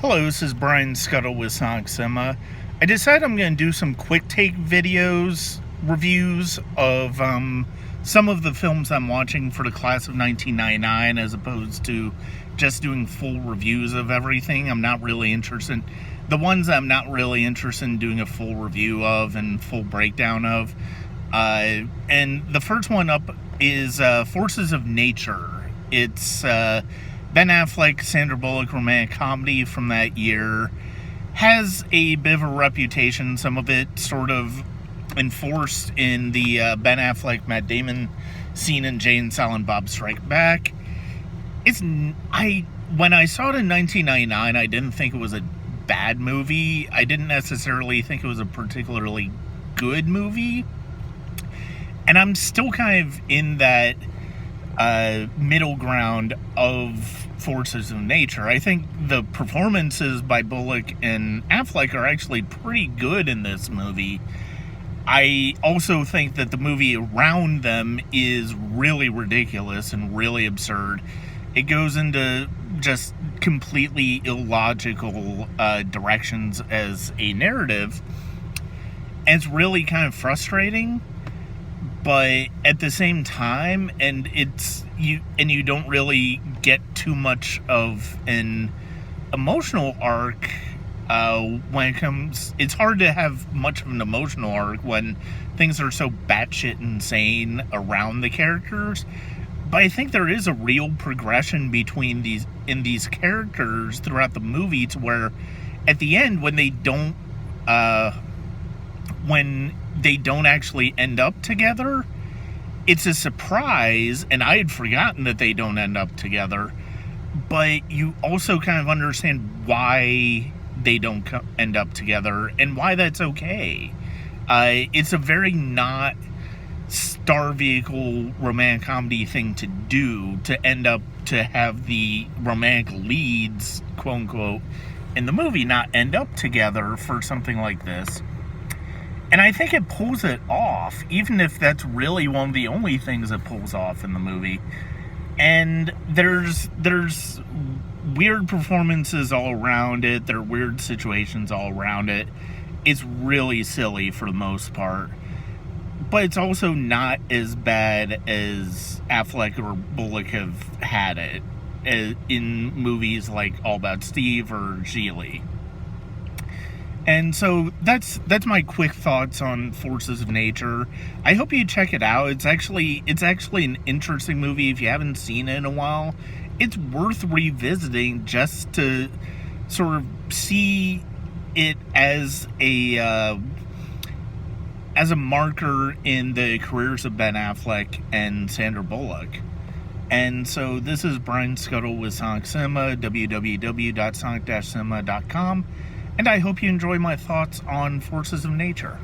Hello, this is Brian Skutle with Sonic Cinema. I decided I'm going to do some quick take videos, reviews of some of the films I'm watching for the class of 1999 as opposed to just doing full reviews of everything. The ones I'm not really interested in doing a full review of and full breakdown of. And the first one up is Forces of Nature. It's Ben Affleck, Sandra Bullock romantic comedy from that year. Has a bit of a reputation, some of it sort of enforced in the Ben Affleck, Matt Damon scene in Jay and Silent Bob Strike Back. When I saw it in 1999, I didn't think it was a bad movie. I didn't necessarily think it was a particularly good movie. And I'm still kind of in that middle ground of Forces of Nature. I think the performances by Bullock and Affleck are actually pretty good in this movie. I also think that the movie around them is really ridiculous and really absurd. It goes into just completely illogical directions as a narrative, and it's really kind of frustrating. But at the same time, you don't really get too much of an emotional arc when it comes. It's hard to have much of an emotional arc when things are so batshit insane around the characters. But I think there is a real progression between these characters throughout the movie, to where at the end, when they don't actually end up together, it's a surprise, and I had forgotten that they don't end up together, but you also kind of understand why they don't end up together, and why that's okay. It's a very not star vehicle romantic comedy thing to do, to end up to have the romantic leads, quote unquote, in the movie not end up together for something like this. And I think it pulls it off, even if that's really one of the only things it pulls off in the movie. And there's weird performances all around it. There are weird situations all around it. It's really silly for the most part. But it's also not as bad as Affleck or Bullock have had it in movies like All About Steve or Geely. And so that's my quick thoughts on Forces of Nature. I hope you check it out. It's actually an interesting movie. If you haven't seen it in a while, it's worth revisiting just to sort of see it as a marker in the careers of Ben Affleck and Sandra Bullock. And so this is Brian Skutle with Sonic Cinema, www.sonic-cinema.com. And I hope you enjoy my thoughts on Forces of Nature.